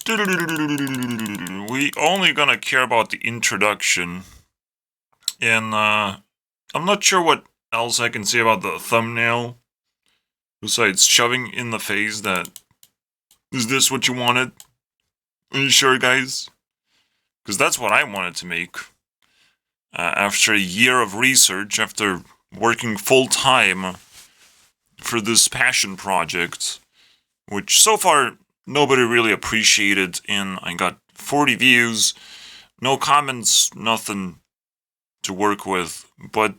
We only gonna care about the introduction, and I'm not sure what else I can say about the thumbnail, besides shoving in the face that, is this what you wanted? Are you sure, guys? Because that's what I wanted to make. After a year of research, after working full-time for this passion project, which so far nobody really appreciated, and I got 40 views, no comments, nothing to work with. But,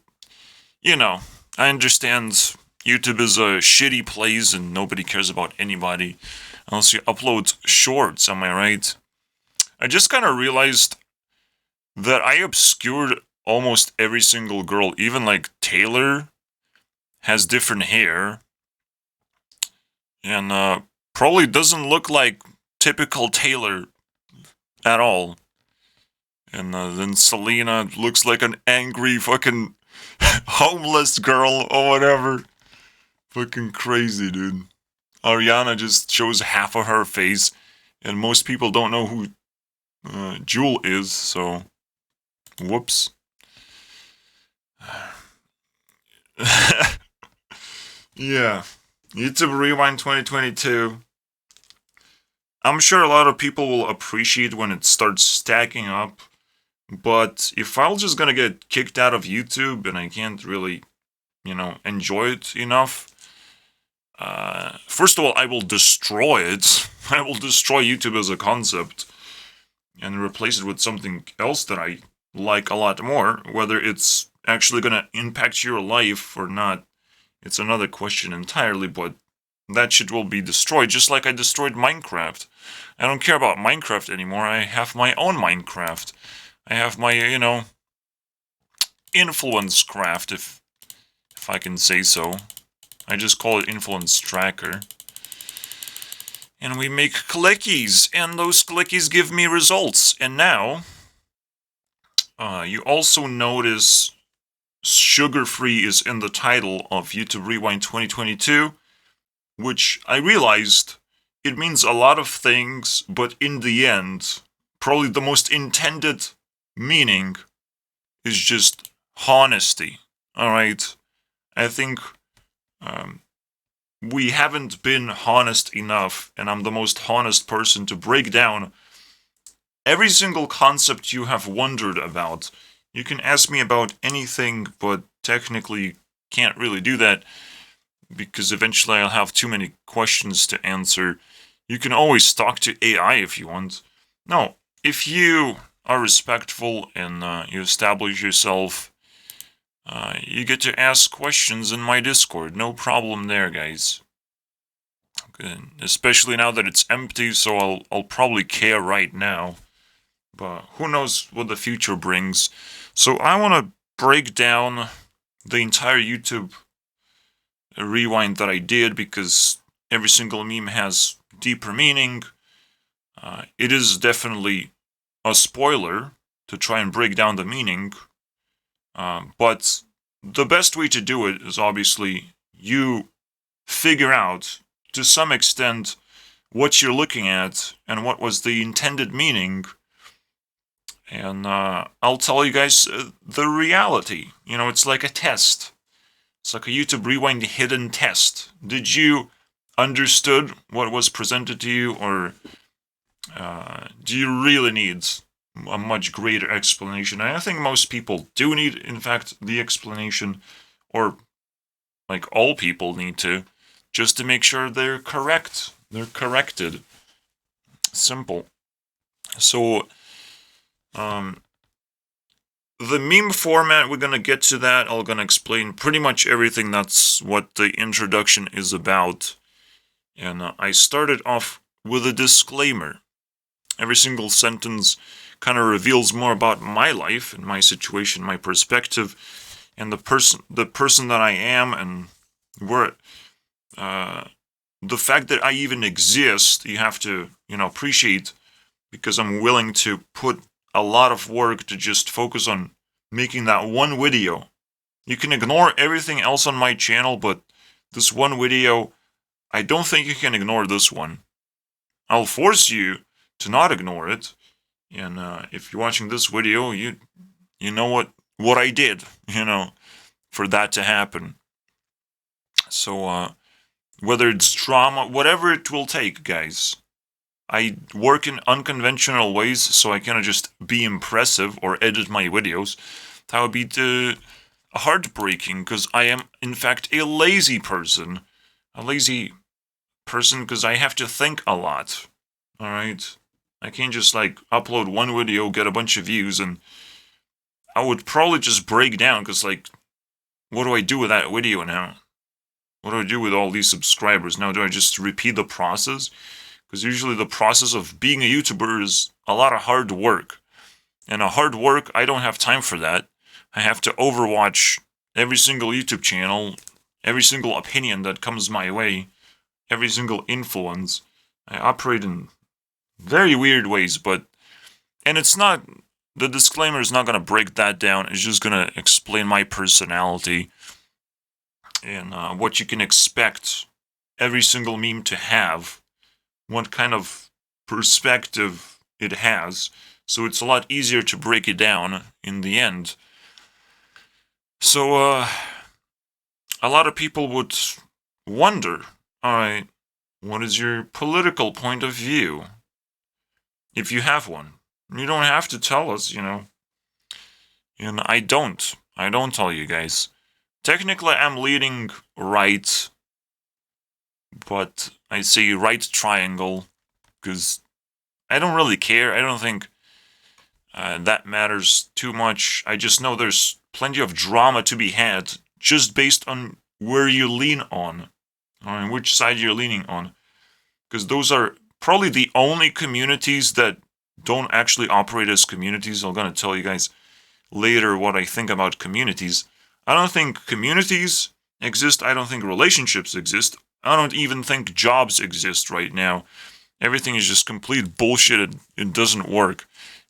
you know, I understand YouTube is a shitty place and nobody cares about anybody unless you upload shorts, am I right? I just kind of realized that I obscured almost every single girl, even like Taylor has different hair, and probably doesn't look like typical Taylor at all. And then Selena looks like an angry fucking homeless girl or whatever. Fucking crazy, dude. Ariana just shows half of her face, and most people don't know who Jewel is, so whoops. Yeah. YouTube Rewind 2022. I'm sure a lot of people will appreciate when it starts stacking up, but if I'm just gonna get kicked out of YouTube and I can't really, enjoy it enough, first of all, I will destroy it. I will destroy YouTube as a concept and replace it with something else that I like a lot more. Whether it's actually gonna impact your life or not, it's another question entirely, but that shit will be destroyed, just like I destroyed Minecraft. I don't care about Minecraft anymore. I have my own Minecraft. I have my, influence craft, if I can say so. I just call it Influence Tracker. And we make clickies, and those clickies give me results. And now, you also notice sugar-free is in the title of YouTube Rewind 2022, which I realized it means a lot of things, but in the end, probably the most intended meaning is just honesty. Alright? I think we haven't been honest enough, and I'm the most honest person to break down every single concept you have wondered about. You can ask me about anything, but technically can't really do that, because eventually I'll have too many questions to answer. You can always talk to AI if you want. No, if you are respectful and you establish yourself, you get to ask questions in my Discord. No problem there, guys. Good. Especially now that it's empty, so I'll probably care right now. But who knows what the future brings. So I want to break down the entire YouTube rewind that I did, because every single meme has deeper meaning. It is definitely a spoiler to try and break down the meaning, but the best way to do it is obviously you figure out to some extent what you're looking at and what was the intended meaning, and I'll tell you guys the reality. It's like a test. It's like a YouTube Rewind hidden test. Did you understood what was presented to you, or do you really need a much greater explanation? And I think most people do need, in fact, the explanation, or like all people need to, just to make sure they're correct. They're corrected. Simple. So, the meme format, we're gonna get to that. I'm gonna explain pretty much everything. That's what the introduction is about. And I started off with a disclaimer. Every single sentence kind of reveals more about my life and my situation, my perspective, and the person that I am, and where the fact that I even exist. You have to, appreciate, because I'm willing to put a lot of work to just focus on making that one video. You can ignore everything else on my channel, but this one video, I don't think you can ignore this one. I'll force you to not ignore it. And if you're watching this video, you know what I did, for that to happen. So whether it's drama, whatever it will take, guys. I work in unconventional ways, so I cannot just be impressive or edit my videos. That would be heartbreaking, because I am, in fact, a lazy person. A lazy person because I have to think a lot. Alright? I can't just, upload one video, get a bunch of views, and I would probably just break down, because, what do I do with that video now? What do I do with all these subscribers? Now, do I just repeat the process? Because usually the process of being a YouTuber is a lot of hard work. And a hard work, I don't have time for that. I have to overwatch every single YouTube channel, every single opinion that comes my way, every single influence. I operate in very weird ways, and it's not, the disclaimer is not going to break that down. It's just going to explain my personality and what you can expect every single meme to have, what kind of perspective it has, so it's a lot easier to break it down in the end. So, a lot of people would wonder, alright, what is your political point of view? If you have one. You don't have to tell us, And I don't tell you guys. Technically, I'm leaning right, but I say right triangle, because I don't really care. I don't think that matters too much. I just know there's plenty of drama to be had, just based on where you lean on which side you're leaning on. Because those are probably the only communities that don't actually operate as communities. I'm going to tell you guys later what I think about communities. I don't think communities exist. I don't think relationships exist. I don't even think jobs exist right now. Everything is just complete bullshit. It doesn't work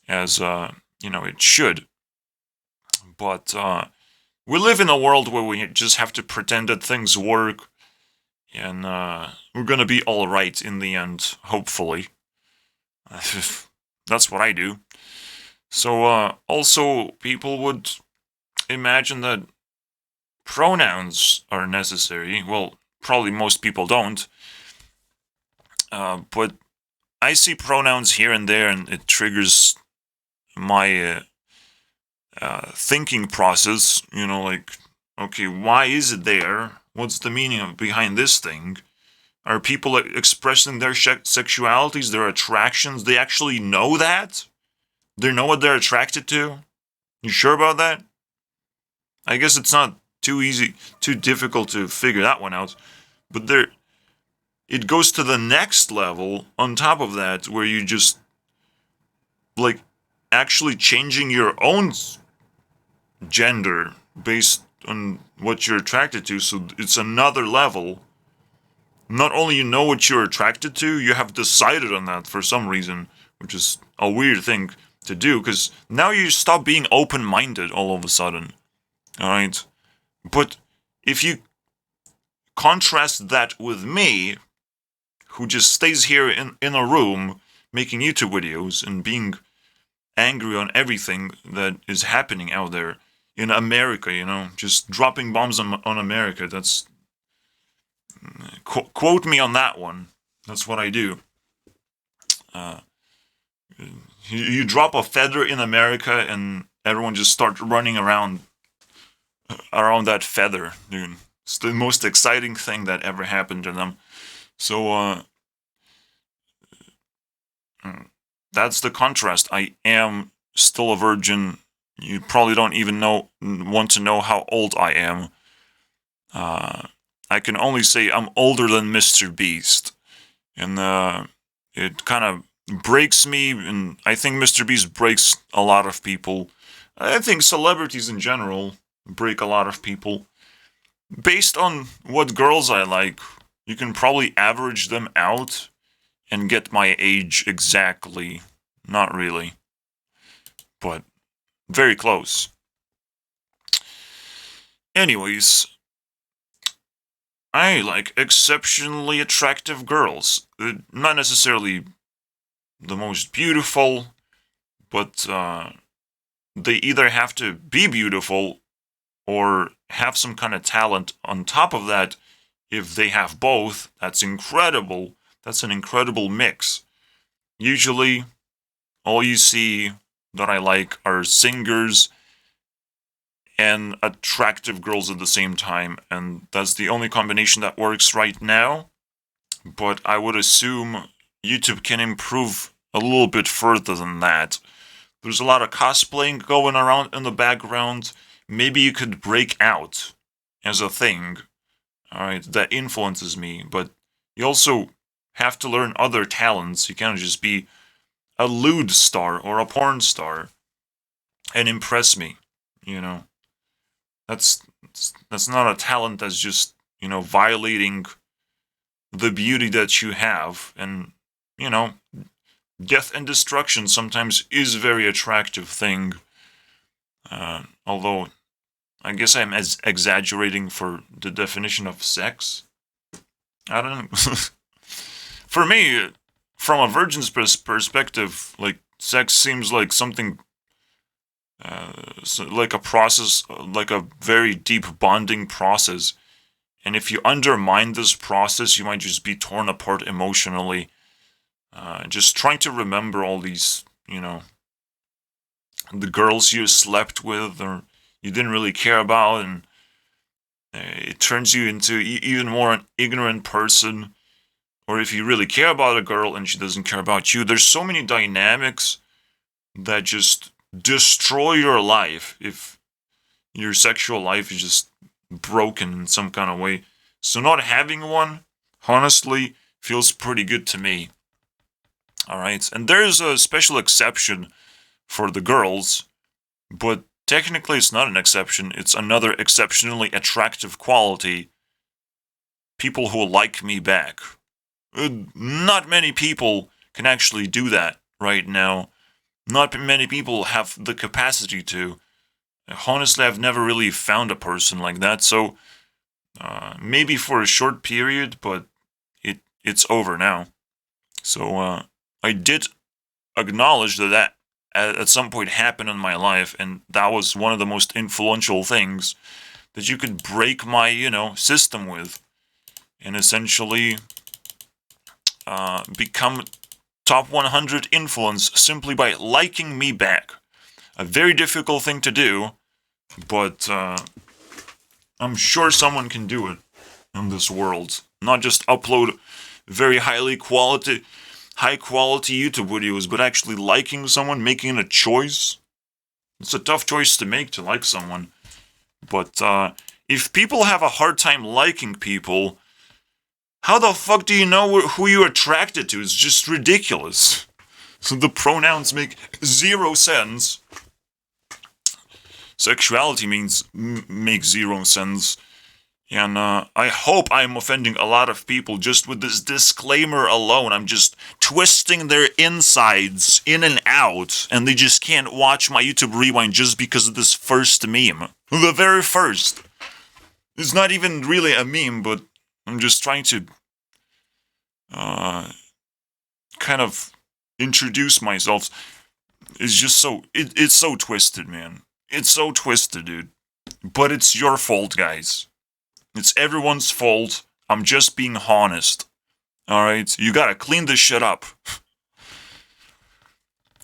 as, it should. But we live in a world where we just have to pretend that things work. And we're going to be all right in the end, hopefully. That's what I do. So, also, people would imagine that pronouns are necessary. Well, probably most people don't. But I see pronouns here and there, and it triggers my thinking process. Okay, why is it there? What's the meaning behind this thing? Are people expressing their sexualities, their attractions? They actually know that? They know what they're attracted to? You sure about that? I guess it's not too difficult to figure that one out. But it goes to the next level on top of that, where you just, actually changing your own gender based on what you're attracted to. So it's another level. Not only you know what you're attracted to, you have decided on that for some reason, which is a weird thing to do, because now you stop being open-minded all of a sudden. Alright? But if you contrast that with me, who just stays here in a room making YouTube videos and being angry on everything that is happening out there in America, just dropping bombs on America, that's... quote me on that one. That's what I do. You drop a feather in America and everyone just starts running around that feather, dude. It's the most exciting thing that ever happened to them. So, that's the contrast. I am still a virgin. You probably don't even want to know how old I am. I can only say I'm older than Mr. Beast. And it kind of breaks me, and I think Mr. Beast breaks a lot of people. I think celebrities in general break a lot of people. Based on what girls I like, you can probably average them out and get my age exactly. Not really. But very close. Anyways, I like exceptionally attractive girls. Not necessarily the most beautiful, but they either have to be beautiful or have some kind of talent on top of that. If they have both, that's incredible. That's an incredible mix. Usually, all you see that I like are singers and attractive girls at the same time, and that's the only combination that works right now. But I would assume YouTube can improve a little bit further than that. There's a lot of cosplaying going around in the background. Maybe you could break out as a thing, alright, that influences me, but you also have to learn other talents. You can't just be a lewd star or a porn star and impress me, you know. That's that's not a talent that's just, violating the beauty that you have. And, you know, death and destruction sometimes is a very attractive thing. Although, I guess I'm exaggerating for the definition of sex. I don't know. For me, from a virgin's perspective, like, sex seems like something, like a process, like a very deep bonding process. And if you undermine this process, you might just be torn apart emotionally. Just trying to remember all these, the girls you slept with or you didn't really care about, and it turns you into even more an ignorant person. Or if you really care about a girl and she doesn't care about you, there's so many dynamics that just destroy your life if your sexual life is just broken in some kind of way. So not having one, honestly, feels pretty good to me. Alright, and there's a special exception for the girls, but technically it's not an exception, it's another exceptionally attractive quality. People who like me back. Not many people can actually do that right now. Not many people have the capacity to. Honestly, I've never really found a person like that, so maybe for a short period, but it's over now. So I did acknowledge that at some point happened in my life, and that was one of the most influential things that you could break my, system with, and essentially become top 100 influence simply by liking me back. A very difficult thing to do, but I'm sure someone can do it in this world. Not just upload very high quality YouTube videos, but actually liking someone, making a choice. It's a tough choice to make, to like someone. But if people have a hard time liking people, how the fuck do you know who you're attracted to? It's just ridiculous. So the pronouns make zero sense. Sexuality makes zero sense. And I hope I'm offending a lot of people just with this disclaimer alone. I'm just twisting their insides in and out, and they just can't watch my YouTube Rewind just because of this first meme. The very first. It's not even really a meme, but I'm just trying to kind of introduce myself. It's just it's so twisted, man. It's so twisted, dude. But it's your fault, guys. It's everyone's fault. I'm just being honest. Alright? You gotta clean this shit up.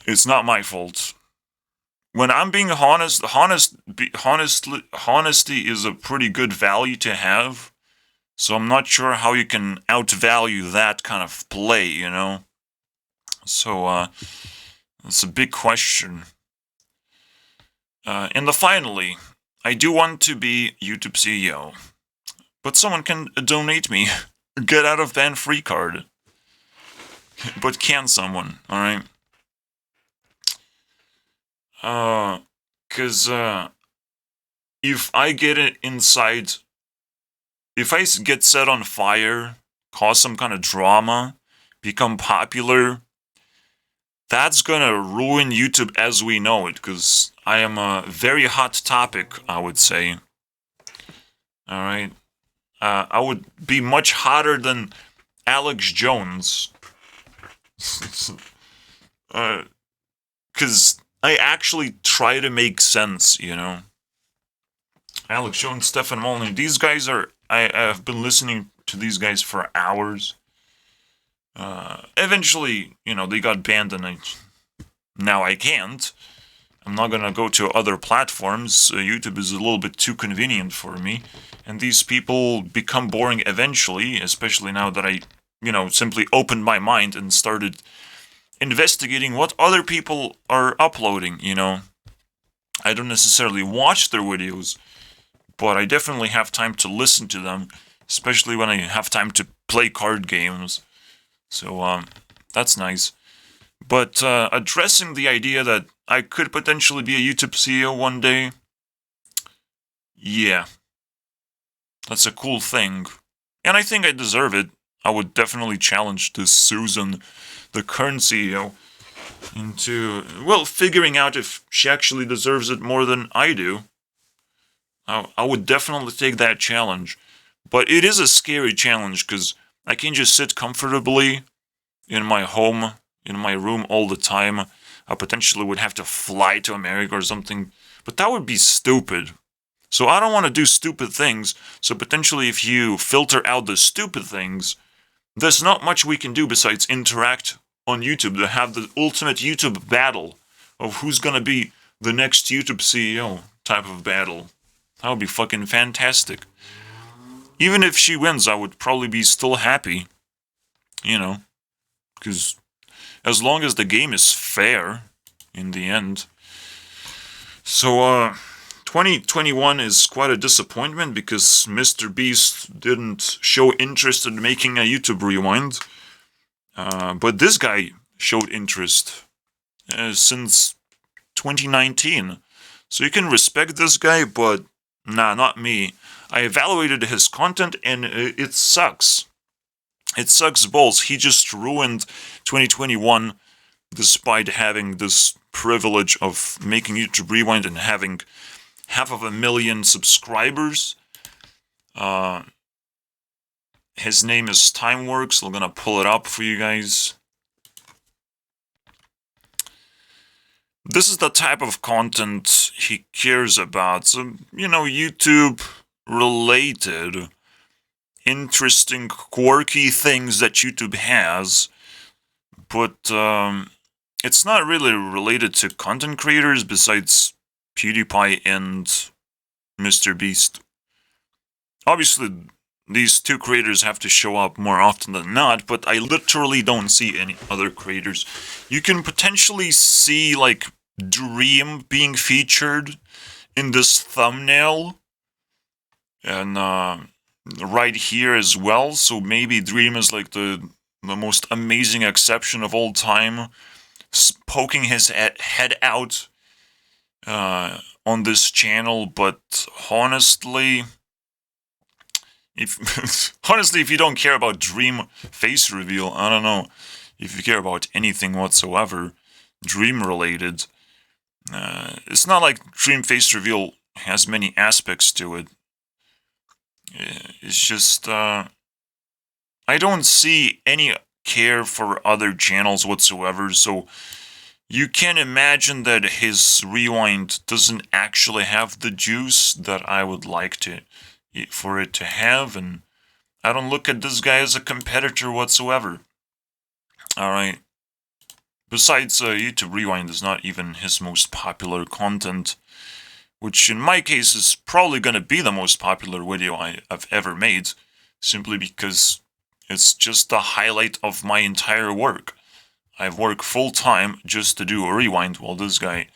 It's not my fault. When I'm being honest, honesty is a pretty good value to have. So I'm not sure how you can outvalue that kind of play, So, it's a big question. And finally, I do want to be YouTube CEO. But someone can donate me. Get out of ban free card. But can someone, alright? Cause, if I get it inside, if I get set on fire, cause some kind of drama, become popular, that's gonna ruin YouTube as we know it, cause I am a very hot topic, I would say. Alright? I would be much hotter than Alex Jones. Because I actually try to make sense, you know. Alex Jones, Stefan Molyneux, these guys are. I have been listening to these guys for hours. Eventually, you know, they got banned, and now I can't. I'm not gonna go to other platforms. YouTube is a little bit too convenient for me, and these people become boring eventually, especially now that I, you know, simply opened my mind and started investigating what other people are uploading, you know. I don't necessarily watch their videos, but I definitely have time to listen to them, especially when I have time to play card games. So, that's nice. But addressing the idea that I could potentially be a YouTube CEO one day, yeah, that's a cool thing. And I think I deserve it. I would definitely challenge this Susan, the current CEO, into, well, figuring out if she actually deserves it more than I do. I would definitely take that challenge. But it is a scary challenge because I can just sit comfortably in my home, in my room all the time. I potentially would have to fly to America or something, but that would be stupid. So I don't want to do stupid things, so potentially if you filter out the stupid things, there's not much we can do besides interact on YouTube to have the ultimate YouTube battle of who's gonna be the next YouTube CEO type of battle. That would be fucking fantastic. Even if she wins, I would probably be still happy, you know, because as long as the game is fair in the end. So, 2021 is quite a disappointment because Mr. Beast didn't show interest in making a YouTube rewind. But this guy showed interest since 2019. So you can respect this guy, but nah, not me. I evaluated his content and it sucks. It sucks balls. He just ruined 2021 despite having this privilege of making YouTube Rewind and having 500,000 subscribers. His name is Timeworks. I'm gonna pull it up for you guys. This is the type of content he cares about. So, you know, YouTube related, interesting, quirky things that YouTube has. But it's not really related to content creators besides PewDiePie and Mr. Beast. Obviously, these two creators have to show up more often than not, but I literally don't see any other creators. You can potentially see, like, Dream being featured in this thumbnail, and right here as well, so maybe Dream is, like, the most amazing exception of all time, poking his head out on this channel, but honestly... If you don't care about Dream face reveal, I don't know if you care about anything whatsoever Dream related. It's not like Dream face reveal has many aspects to it. It's just I don't see any care for other channels whatsoever. So you can imagine that his rewind doesn't actually have the juice that I would like for it to have, and I don't look at this guy as a competitor whatsoever. Alright. Besides, YouTube Rewind is not even his most popular content, which in my case is probably gonna be the most popular video I've ever made, simply because it's just the highlight of my entire work. I've worked full time just to do a rewind, while this guy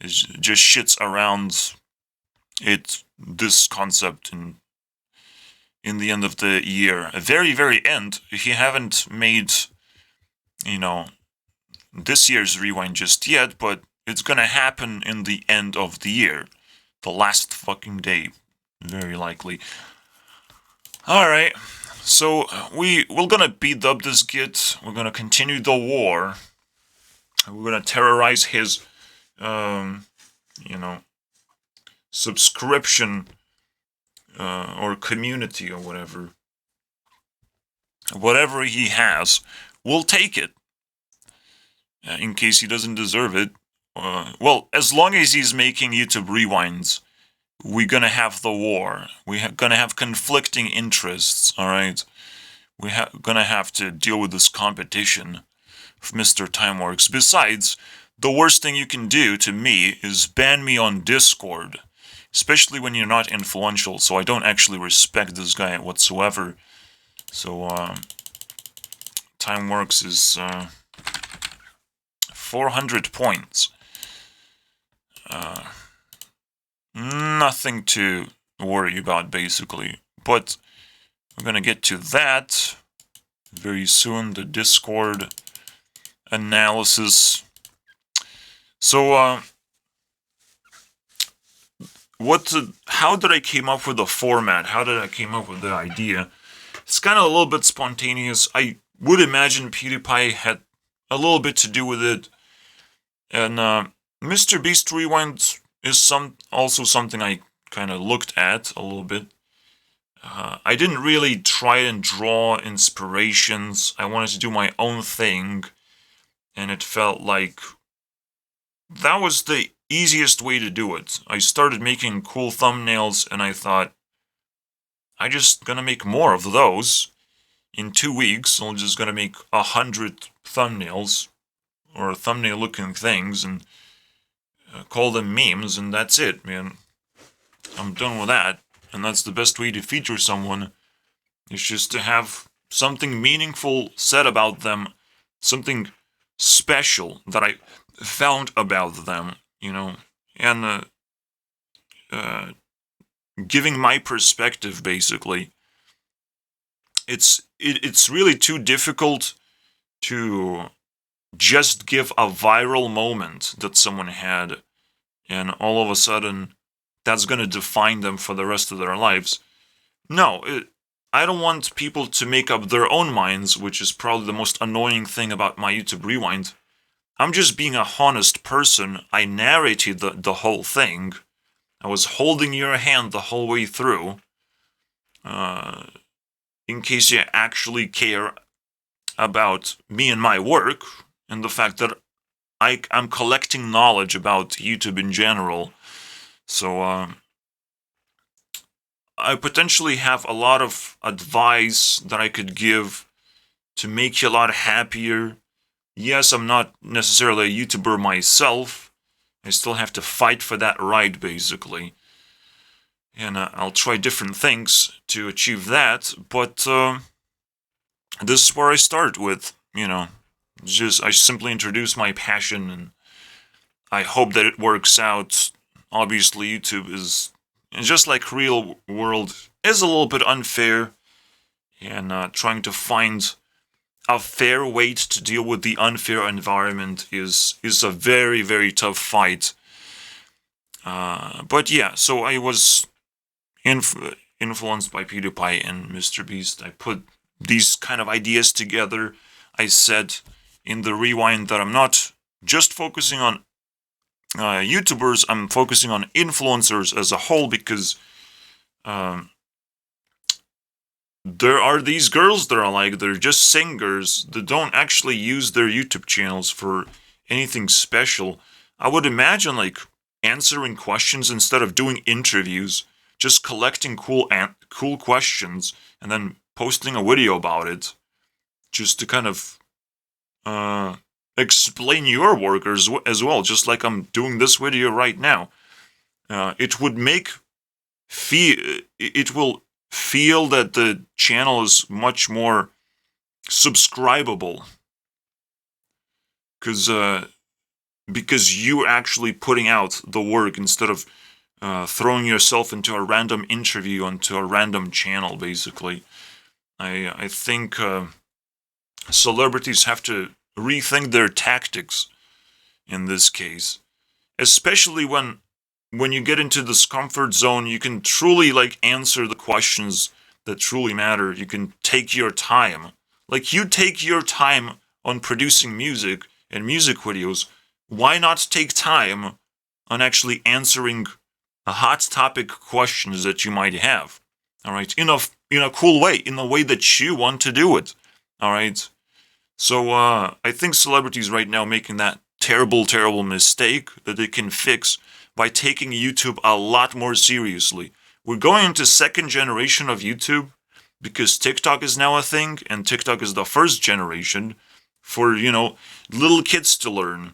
just shits around this concept in the end of the year. At very, very end, he haven't made, you know, this year's rewind just yet, but it's gonna happen in the end of the year. The last fucking day, very likely. Alright, so we're gonna beat up this git, we're gonna continue the war, we're gonna terrorize his, you know, subscription or community or whatever. Whatever he has, we'll take it. in case he doesn't deserve it. Well, as long as he's making YouTube rewinds, we're gonna have the war. We're gonna have conflicting interests, alright? We're gonna have to deal with this competition of Mr. Timeworks. Besides, the worst thing you can do to me is ban me on Discord. Especially when you're not influential, so I don't actually respect this guy whatsoever. So, Timeworks is 400 points. Nothing to worry about, basically. But we're gonna get to that very soon, the Discord analysis. So, how did I came up with the format? How did I came up with the idea? It's kind of a little bit spontaneous. I would imagine PewDiePie had a little bit to do with it. And Mr. Beast Rewind is also something I kind of looked at a little bit. I didn't really try and draw inspirations. I wanted to do my own thing. And it felt like that was the easiest way to do it. I started making cool thumbnails and I thought, I'm just gonna make more of those. In 2 weeks, I'm just gonna make 100 thumbnails, or thumbnail looking things, and call them memes, and that's it, man. I'm done with that, and that's the best way to feature someone, is just to have something meaningful said about them, something special that I found about them, you know, and giving my perspective, basically. It's really too difficult to just give a viral moment that someone had, and all of a sudden, that's going to define them for the rest of their lives. No, I don't want people to make up their own minds, which is probably the most annoying thing about my YouTube Rewind. I'm just being a honest person. I narrated the whole thing. I was holding your hand the whole way through. In case you actually care about me and my work, and the fact that I'm collecting knowledge about YouTube in general. So, I potentially have a lot of advice that I could give to make you a lot happier. Yes, I'm not necessarily a YouTuber myself. I still have to fight for that right, basically. And I'll try different things to achieve that, but this is where I start with, you know, I simply introduce my passion, and I hope that it works out. Obviously, YouTube is, just like real world, is a little bit unfair, and trying to find a fair way to deal with the unfair environment is a very, very tough fight. But yeah, so I was influenced by PewDiePie and MrBeast. I put these kind of ideas together. I said in the Rewind that I'm not just focusing on YouTubers, I'm focusing on influencers as a whole, because there are these girls that are like, they're just singers that don't actually use their YouTube channels for anything special. I would imagine like answering questions instead of doing interviews, just collecting cool questions and then posting a video about it, just to kind of explain your work as well, just like I'm doing this video right now. It will feel that the channel is much more subscribable, because you're actually putting out the work instead of throwing yourself into a random interview onto a random channel, basically. I think celebrities have to rethink their tactics in this case, especially when you get into this comfort zone. You can truly like answer the questions that truly matter. You can take your time, like you take your time on producing music and music videos. Why not take time on actually answering a hot topic questions that you might have? All right, in a cool way, in the way that you want to do it. All right. So I think celebrities right now making that terrible, terrible mistake that they can fix by taking YouTube a lot more seriously. We're going into second generation of YouTube because TikTok is now a thing, and TikTok is the first generation for, little kids to learn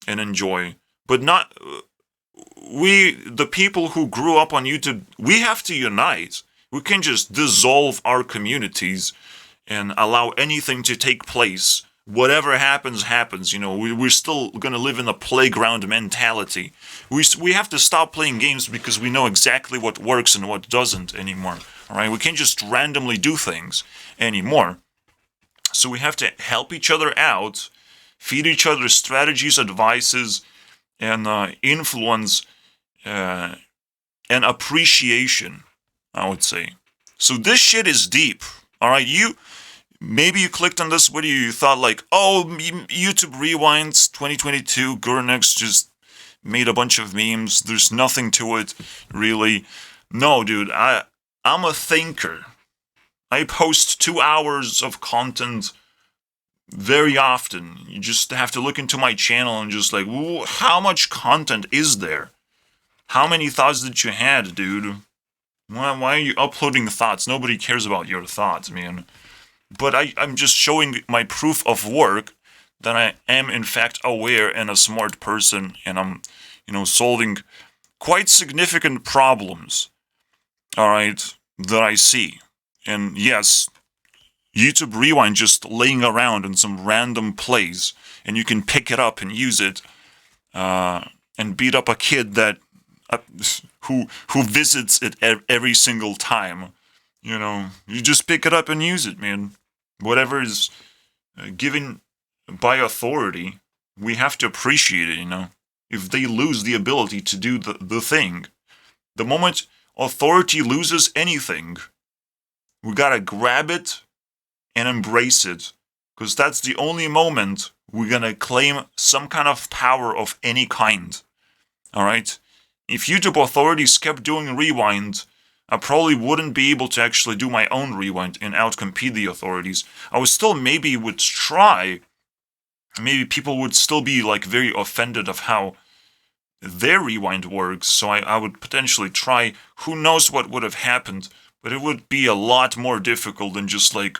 and enjoy. But not the people who grew up on YouTube, we have to unite. We can just dissolve our communities and allow anything to take place. Whatever happens, happens. We're still going to live in a playground mentality. We have to stop playing games because we know exactly what works and what doesn't anymore. All right, we can't just randomly do things anymore. So we have to help each other out, feed each other strategies, advices, and influence and appreciation, I would say. So this shit is deep. All right, maybe you clicked on this video, you thought like, oh, YouTube Rewinds 2022, Gurnex just made a bunch of memes. There's nothing to it, really. No, dude, I'm a thinker. I post 2 hours of content very often. You just have to look into my channel and just like, how much content is there? How many thoughts did you had, dude? Why are you uploading thoughts? Nobody cares about your thoughts, man. But I'm just showing my proof of work that I am in fact aware and a smart person, and I'm, solving quite significant problems, all right, that I see. And yes, YouTube Rewind just laying around in some random place, and you can pick it up and use it, and beat up a kid that who visits it every single time. You just pick it up and use it, man. Whatever is given by authority, we have to appreciate it. If they lose the ability to do the thing, the moment authority loses anything, we gotta grab it and embrace it, because that's the only moment we're gonna claim some kind of power of any kind. Alright? If YouTube authorities kept doing rewind, I probably wouldn't be able to actually do my own rewind and outcompete the authorities. I would still maybe would try. Maybe people would still be like very offended of how their rewind works, so I would potentially try. Who knows what would have happened, but it would be a lot more difficult than just like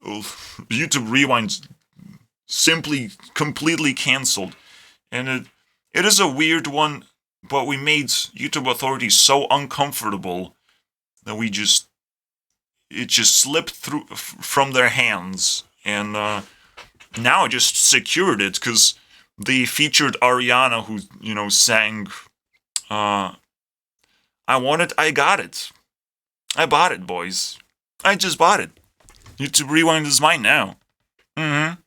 YouTube Rewind simply completely cancelled. And it is a weird one, but we made YouTube authorities so uncomfortable that it just slipped through from their hands, and now I just secured it because they featured Ariana, who sang I want it, I got it, I bought it, boys, I just bought it. YouTube Rewind is mine now. And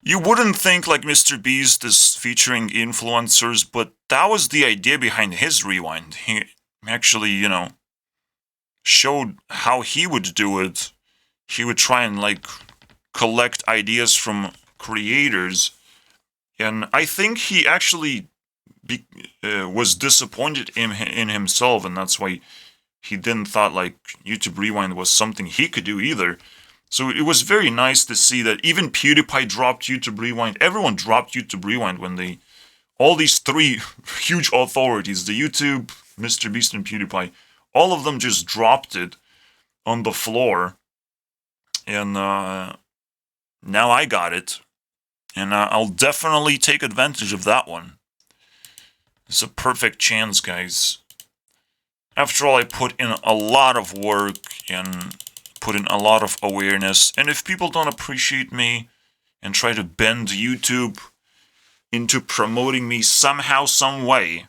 you wouldn't think like Mr. Beast is featuring influencers, but that was the idea behind his rewind. He actually, showed how he would do it. He would try and like collect ideas from creators, and I think he actually was disappointed in himself, and that's why he didn't thought like YouTube Rewind was something he could do either. So it was very nice to see that even PewDiePie dropped YouTube Rewind. Everyone dropped YouTube Rewind when all these three huge authorities, the YouTube, Mr. Beast, and PewDiePie, all of them just dropped it on the floor. And now I got it. And I'll definitely take advantage of that one. It's a perfect chance, guys. After all, I put in a lot of work and put in a lot of awareness. And if people don't appreciate me and try to bend YouTube into promoting me somehow, some way,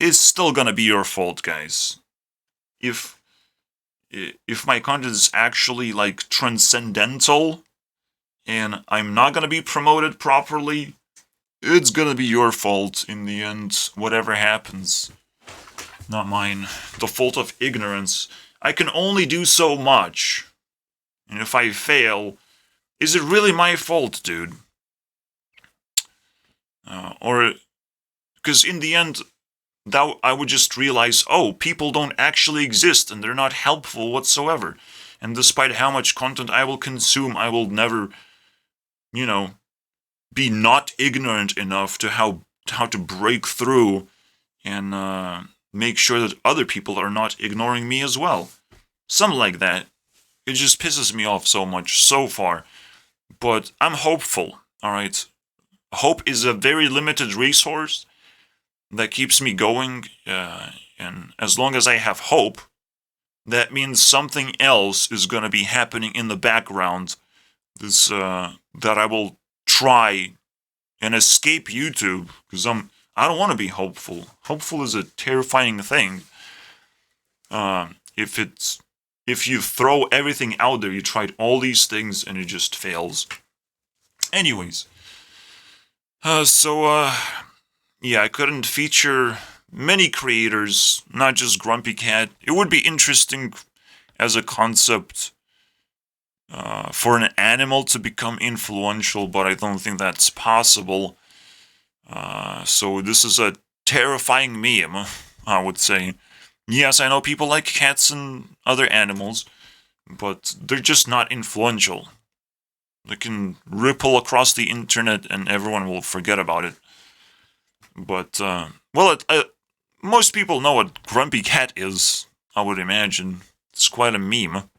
it's still gonna be your fault, guys. If my content is actually like transcendental and I'm not gonna be promoted properly, it's gonna be your fault in the end, whatever happens. Not mine. The fault of ignorance. I can only do so much. And if I fail, is it really my fault, dude? Or, because in the end, that I would just realize, oh, people don't actually exist and they're not helpful whatsoever. And despite how much content I will consume, I will never, you know, be not ignorant enough to how to break through and make sure that other people are not ignoring me as well. Something like that. It just pisses me off so much so far. But I'm hopeful, alright? Hope is a very limited resource that keeps me going, and as long as I have hope, that means something else is going to be happening in the background. That I will try and escape YouTube, because I don't want to be hopeful. Hopeful is a terrifying thing. If you throw everything out there, you tried all these things and it just fails. Anyways, yeah, I couldn't feature many creators, not just Grumpy Cat. It would be interesting as a concept for an animal to become influential, but I don't think that's possible. So this is a terrifying meme, I would say. Yes, I know people like cats and other animals, but they're just not influential. They can ripple across the internet and everyone will forget about it. But, most people know what Grumpy Cat is, I would imagine. It's quite a meme.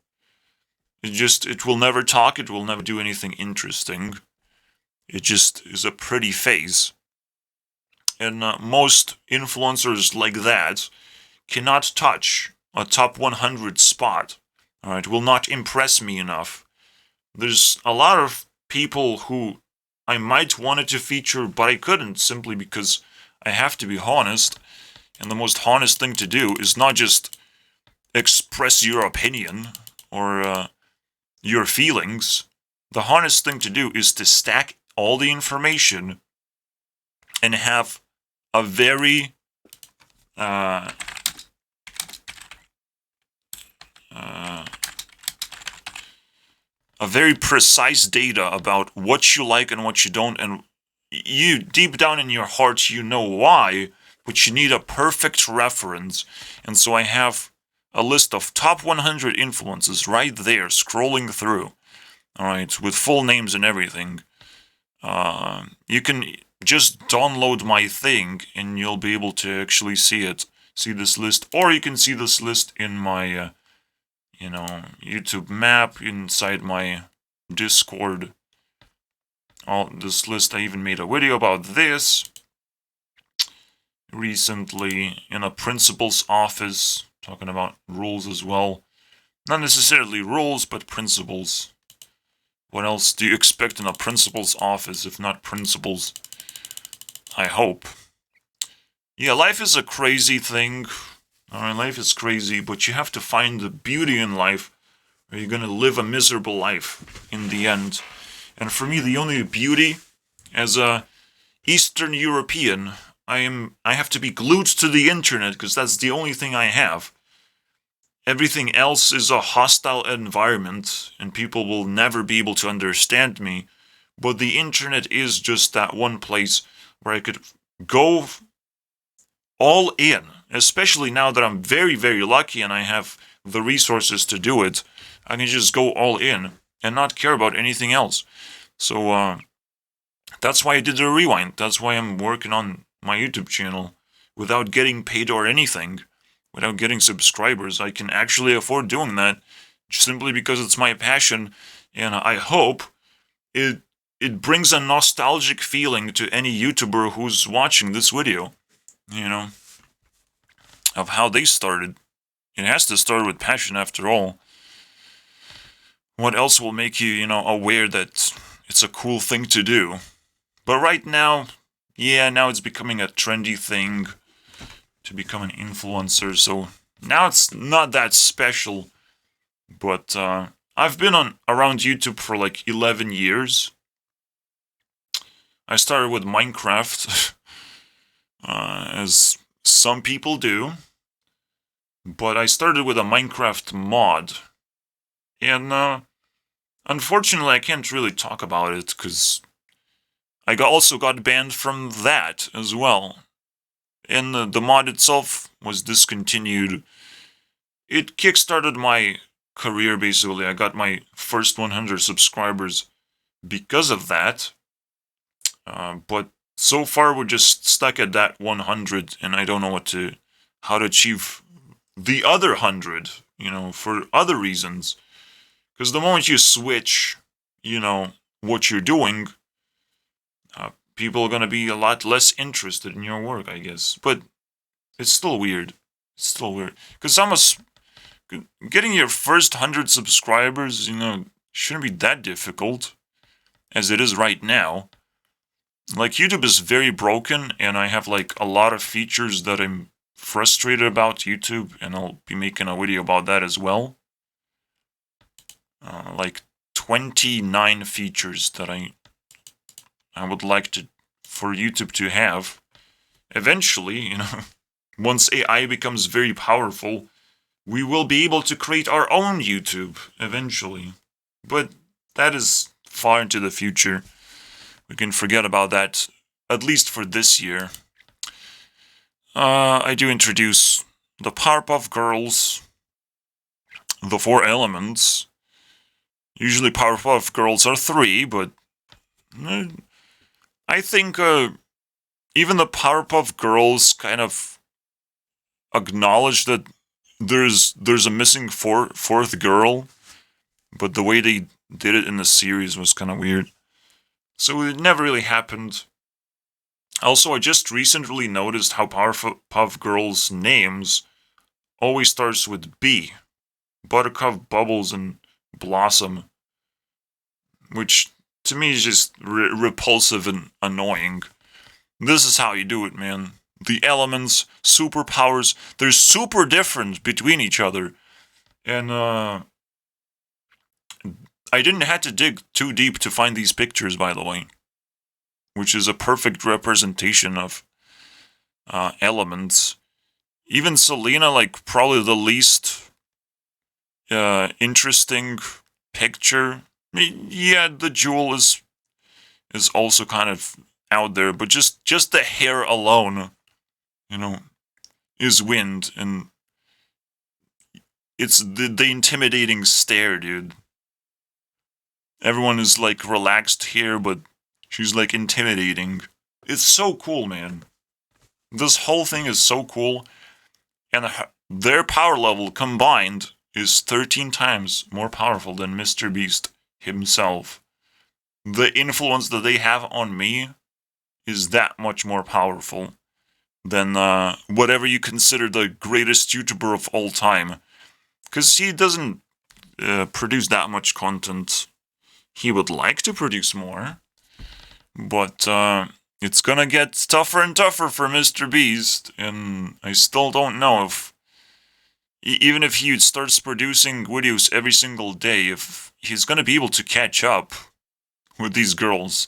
It will never talk, it will never do anything interesting. It just is a pretty face. And most influencers like that cannot touch a top 100 spot. Alright, will not impress me enough. There's a lot of people who I might wanted to feature, but I couldn't, simply because I have to be honest. And the most honest thing to do is not just express your opinion or your feelings. The honest thing to do is to stack all the information and have a very precise data about what you like and what you don't, and you, deep down in your heart, you know why, but you need a perfect reference. And so I have a list of top 100 influences right there, scrolling through, alright, with full names and everything. You can just download my thing, and you'll be able to actually see this list, or you can see this list in my, YouTube map, inside my Discord. All this list, I even made a video about this recently in a principal's office, talking about rules as well. Not necessarily rules, but principles. What else do you expect in a principal's office, if not principles? I hope. Yeah, life is a crazy thing. Alright, life is crazy, but you have to find the beauty in life, or you're gonna live a miserable life in the end. And for me, the only beauty, as a Eastern European, I have to be glued to the internet, because that's the only thing I have. Everything else is a hostile environment, and people will never be able to understand me. But the internet is just that one place where I could go all in, especially now that I'm very, very lucky and I have the resources to do it. I can just go all in and not care about anything else. So, that's why I did the rewind. That's why I'm working on my YouTube channel without getting paid or anything, without getting subscribers. I can actually afford doing that simply because it's my passion, and I hope it brings a nostalgic feeling to any YouTuber who's watching this video, of how they started. It has to start with passion after all. What else will make you, aware that it's a cool thing to do? But right now, now it's becoming a trendy thing to become an influencer, so now it's not that special. But I've been around YouTube for like 11 years. I started with Minecraft, as some people do, but I started with a Minecraft mod, and unfortunately I can't really talk about it, because I also got banned from that as well, and the mod itself was discontinued. It kickstarted my career, basically. I got my first 100 subscribers because of that. But so far, we're just stuck at that 100, and I don't know how to achieve the other 100, for other reasons. Because the moment you switch, what you're doing, people are going to be a lot less interested in your work, I guess. But it's still weird. It's still weird. Because getting your first 100 subscribers, shouldn't be that difficult as it is right now. Like, YouTube is very broken, and I have, like, a lot of features that I'm frustrated about YouTube, and I'll be making a video about that as well. Like 29 features that I would like for YouTube to have. Eventually, once AI becomes very powerful, we will be able to create our own YouTube eventually. But that is far into the future. We can forget about that, at least for this year. I do introduce the Powerpuff Girls, the 4 elements. Usually Powerpuff Girls are 3, but I think even the Powerpuff Girls kind of acknowledge that there's a missing fourth girl, but the way they did it in the series was kind of weird. So it never really happened. Also, I just recently noticed how Powerpuff Girls' names always starts with B. Buttercup, Bubbles, and Blossom. Which, to me, is just repulsive and annoying. This is how you do it, man. The elements, superpowers, they're super different between each other. And, I didn't have to dig too deep to find these pictures, by the way. Which is a perfect representation of elements. Even Selena, like, probably the least interesting picture. Yeah, the jewel is also kind of out there, but just the hair alone, is wind, and it's the intimidating stare, dude. Everyone is, like, relaxed here, but she's, like, intimidating. It's so cool, man. This whole thing is so cool, and their power level combined is 13 times more powerful than Mr. Beast himself. The influence that they have on me is that much more powerful than whatever you consider the greatest YouTuber of all time. Because he doesn't produce that much content. He would like to produce more, but it's gonna get tougher and tougher for Mr. Beast, and I still don't know if, even if he starts producing videos every single day, if he's gonna be able to catch up with these girls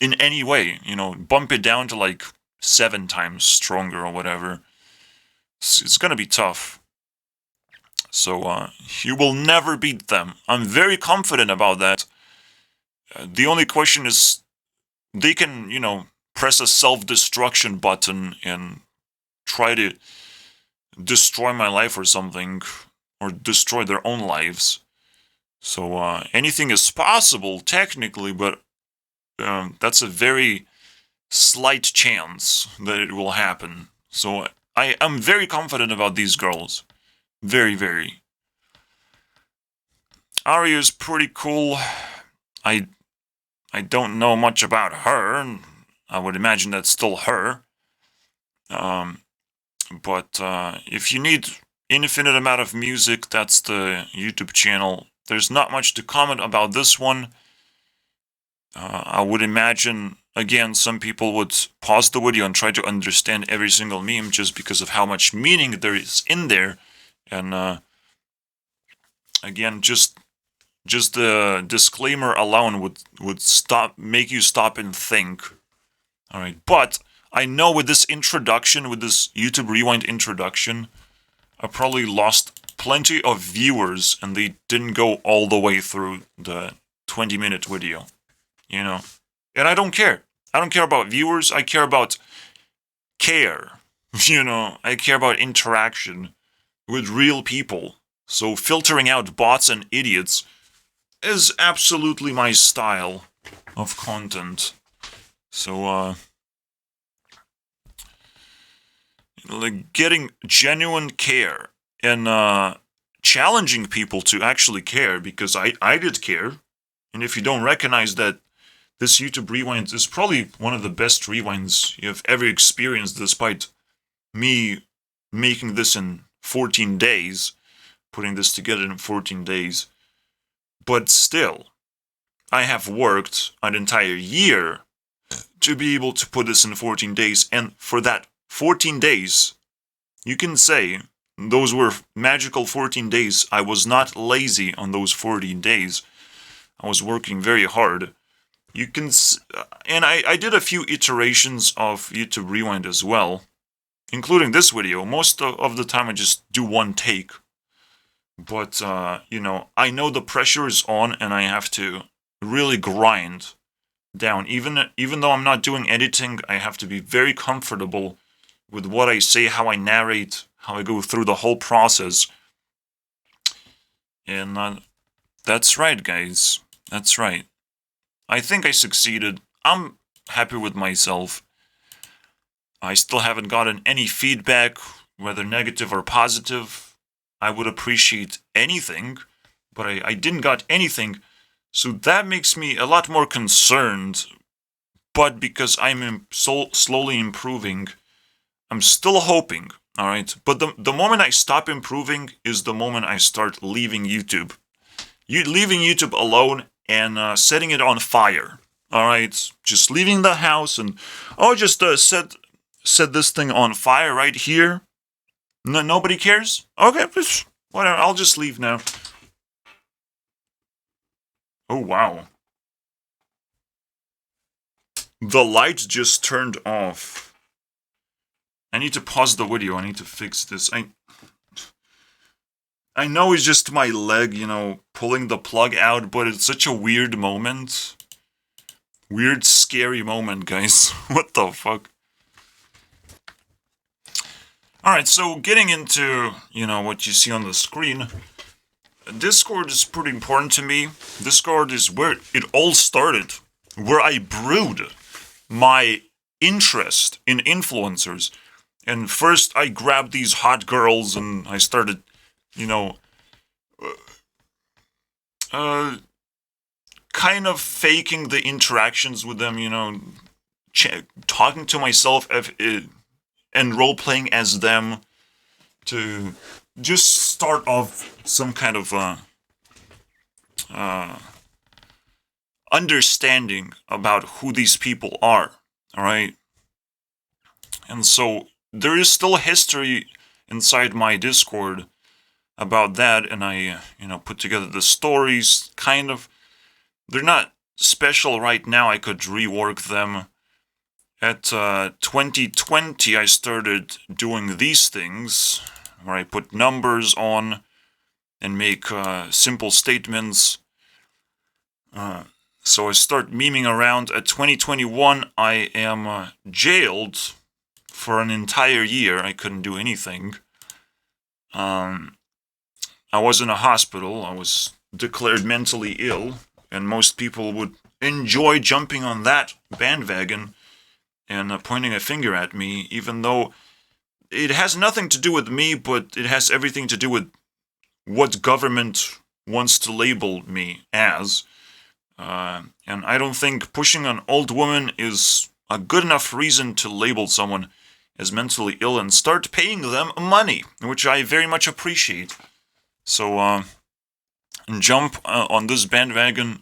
in any way, bump it down to like 7 times stronger or whatever. It's gonna be tough. So, he will never beat them. I'm very confident about that. The only question is, they can, press a self-destruction button and try to destroy my life or something, or destroy their own lives. So, anything is possible, technically, but that's a very slight chance that it will happen. So, I am very confident about these girls. Very, very. Aria is pretty cool. I don't know much about her. I would imagine that's still her. But if you need infinite amount of music, that's the YouTube channel. There's not much to comment about this one. I would imagine, again, some people would pause the video and try to understand every single meme just because of how much meaning there is in there. And again, just the disclaimer alone would make you stop and think. All right, but I know with this introduction, with this YouTube Rewind introduction, I probably lost plenty of viewers, and they didn't go all the way through the 20-minute video, And I don't care. I don't care about viewers. I care about care. I care about interaction with real people. So filtering out bots and idiots is absolutely my style of content. So, like getting genuine care and challenging people to actually care, because I did care. And if you don't recognize that, this YouTube rewind is probably one of the best rewinds you've ever experienced, despite me making this in 14 days, putting this together in 14 days. But still, I have worked an entire year to be able to put this in 14 days, and for that 14 days, you can say those were magical 14 days. I was not lazy on those 14 days. I was working very hard. You can, and I did a few iterations of YouTube Rewind as well, including this video. Most of the time I just do one take. But, you know, I know the pressure is on and I have to really grind down. Even though I'm not doing editing, I have to be very comfortable with what I say, how I narrate, how I go through the whole process. And that's right, guys. That's right. I think I succeeded. I'm happy with myself. I still haven't gotten any feedback, whether negative or positive. I would appreciate anything, but I didn't got anything. So that makes me a lot more concerned. But because I'm slowly improving, I'm still hoping, alright? But the moment I stop improving is the moment I start leaving YouTube. Leaving YouTube alone and setting it on fire. Alright? Just leaving the house and, just set this thing on fire right here. No, nobody cares? Okay, whatever, I'll just leave now. Oh, wow. The lights just turned off. I need to pause the video. I need to fix this. I know it's just my leg, you know, pulling the plug out, but it's such a weird moment. Weird, scary moment, guys. What the fuck? Alright, so getting into, you know, what you see on the screen, Discord is pretty important to me. Discord is where it all started, where I brewed my interest in influencers. And first I grabbed these hot girls and I started, you know, kind of faking the interactions with them, you know, talking to myself and role-playing as them to just start off some kind of understanding about who these people are, alright? And so there is still history inside my Discord about that, and I, you know, put together the stories, kind of. They're not special right now, I could rework them. At 2020, I started doing these things, where I put numbers on and make simple statements. So I start memeing around. At 2021, I am jailed for an entire year. I couldn't do anything. I was in a hospital. I was declared mentally ill, and most people would enjoy jumping on that bandwagon and pointing a finger at me, even though it has nothing to do with me, but it has everything to do with what government wants to label me as. And I don't think pushing an old woman is a good enough reason to label someone as mentally ill and start paying them money, which I very much appreciate. So, jump on this bandwagon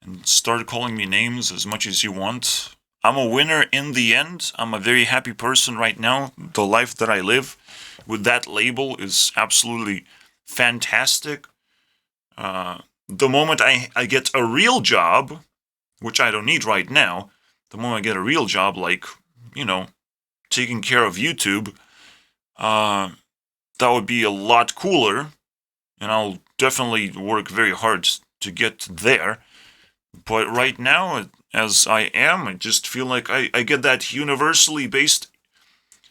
and start calling me names as much as you want. I'm a winner in the end. I'm a very happy person right now. The life that I live with that label is absolutely fantastic. The moment I get a real job, which I don't need right now, the moment I get a real job, like, you know, taking care of YouTube, that would be a lot cooler, and I'll definitely work very hard to get there. But right now, as I am, I just feel like I get that universally based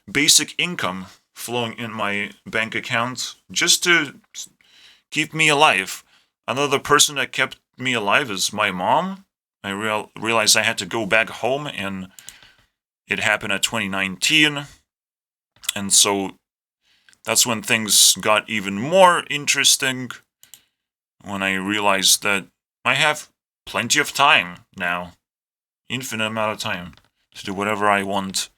basic income flowing in my bank account just to keep me alive. Another person that kept me alive is my mom. I realized I had to go back home, and it happened at 2019. And so that's when things got even more interesting, when I realized that I have plenty of time now, infinite amount of time, to do whatever I want.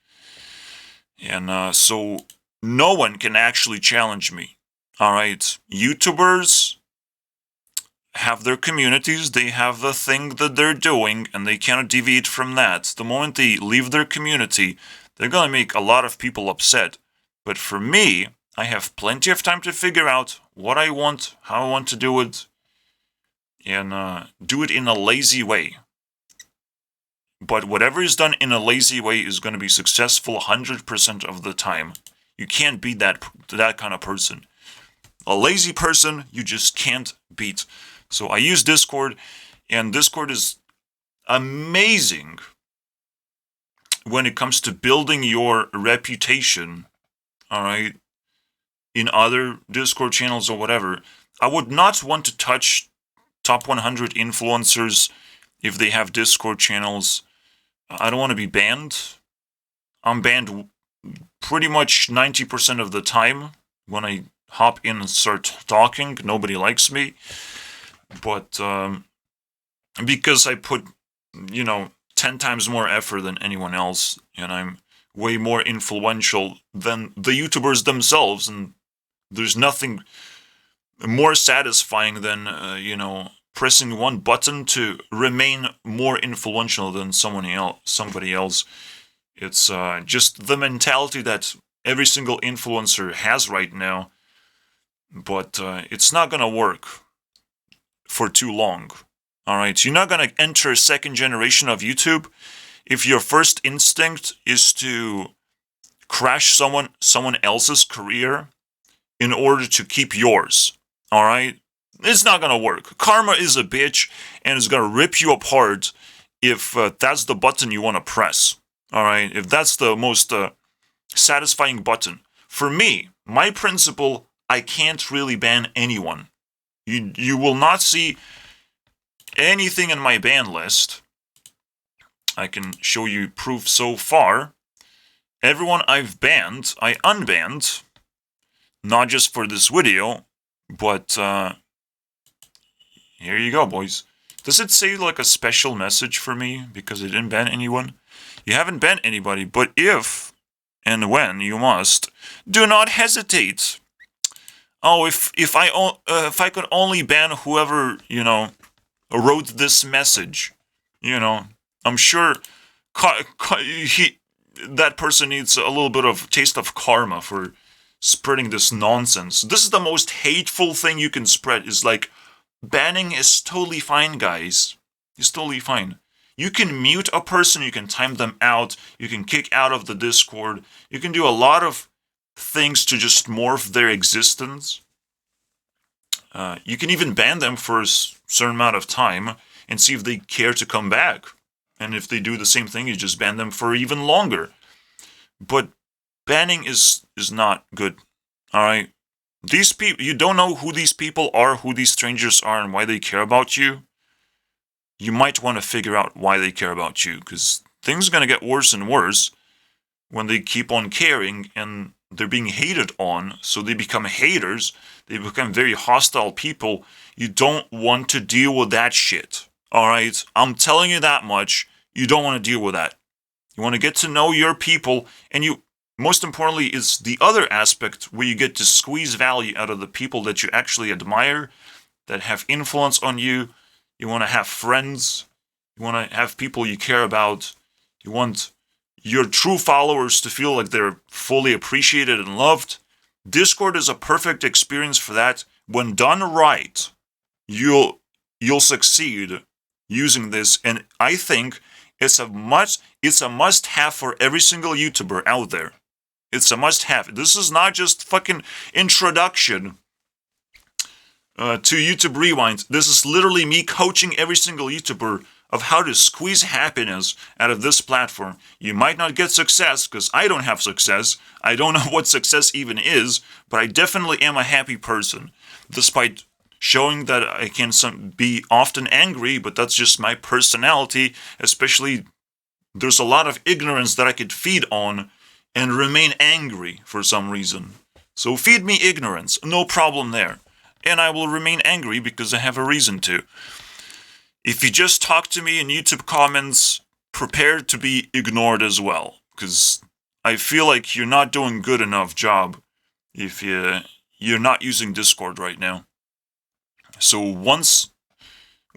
And so no one can actually challenge me. Alright, YouTubers have their communities, they have the thing that they're doing, and they cannot deviate from that. The moment they leave their community, they're gonna make a lot of people upset. But for me, I have plenty of time to figure out what I want, how I want to do it, and do it in a lazy way. But whatever is done in a lazy way is going to be successful 100% of the time. You can't beat that kind of person. A lazy person, you just can't beat. So I use Discord, and Discord is amazing when it comes to building your reputation, alright, in other Discord channels or whatever. I would not want to touch top 100 influencers if they have Discord channels. I don't want to be banned. I'm banned pretty much 90% of the time. When I hop in and start talking, nobody likes me. But because I put, 10 times more effort than anyone else, and I'm way more influential than the YouTubers themselves, and there's nothing more satisfying than, pressing one button to remain more influential than somebody else. It's just the mentality that every single influencer has right now, but it's not gonna work for too long. Alright, you're not gonna enter second generation of YouTube if your first instinct is to crash someone else's career in order to keep yours. Alright? It's not gonna work. Karma is a bitch, and it's gonna rip you apart if that's the button you want to press. Alright? If that's the most satisfying button. For me, my principle, I can't really ban anyone. You will not see anything in my ban list. I can show you proof so far. Everyone I've banned, I unbanned. Not just for this video, but here you go, boys. Does it say like a special message for me because I didn't ban anyone? You haven't banned anybody, but if and when you must, do not hesitate. Oh, if I could only ban whoever, wrote this message, I'm sure that person needs a little bit of taste of karma for spreading this nonsense. This is the most hateful thing you can spread, is like, banning is totally fine, guys. It's totally fine. You can mute a person, you can time them out, you can kick out of the Discord, you can do a lot of things to just morph their existence. You can even ban them for a certain amount of time and see if they care to come back. And if they do the same thing, you just ban them for even longer. But banning is not good. Alright? These people, you don't know who these people are, who these strangers are, and why they care about you. You might want to figure out why they care about you, because things are going to get worse and worse when they keep on caring and they're being hated on, so they become haters. They become very hostile people. You don't want to deal with that shit. Alright? I'm telling you that much. You don't want to deal with that. You want to get to know your people, and most importantly, is the other aspect where you get to squeeze value out of the people that you actually admire, that have influence on you. You want to have friends. You want to have people you care about. You want your true followers to feel like they're fully appreciated and loved. Discord is a perfect experience for that. When done right, you'll succeed using this, and I think it's a must-have for every single YouTuber out there. It's a must-have. This is not just fucking introduction to YouTube Rewind. This is literally me coaching every single YouTuber of how to squeeze happiness out of this platform. You might not get success, because I don't have success. I don't know what success even is, but I definitely am a happy person, despite showing that I can be often angry, but that's just my personality. Especially, there's a lot of ignorance that I could feed on and remain angry for some reason. So feed me ignorance, no problem there. And I will remain angry because I have a reason to. If you just talk to me in YouTube comments, prepare to be ignored as well. Because I feel like you're not doing a good enough job if you're not using Discord right now. So once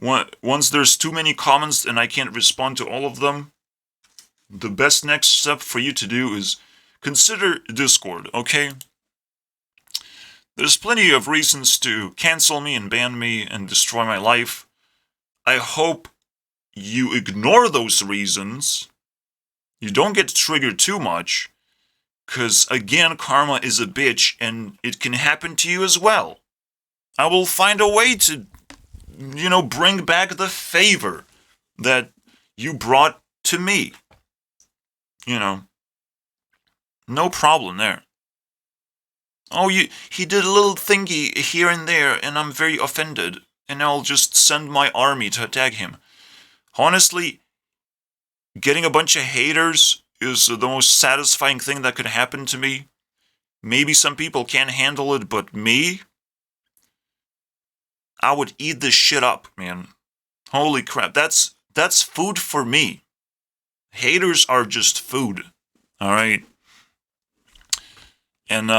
there's too many comments and I can't respond to all of them, the best next step for you to do is consider Discord, okay? There's plenty of reasons to cancel me and ban me and destroy my life. I hope you ignore those reasons. You don't get triggered too much. Because, again, karma is a bitch and it can happen to you as well. I will find a way to, bring back the favor that you brought to me. No problem there. Oh, he did a little thingy here and there, and I'm very offended, and I'll just send my army to attack him. Honestly, getting a bunch of haters is the most satisfying thing that could happen to me. Maybe some people can't handle it, but me? I would eat this shit up, man. Holy crap, that's food for me. Haters are just food, alright? And,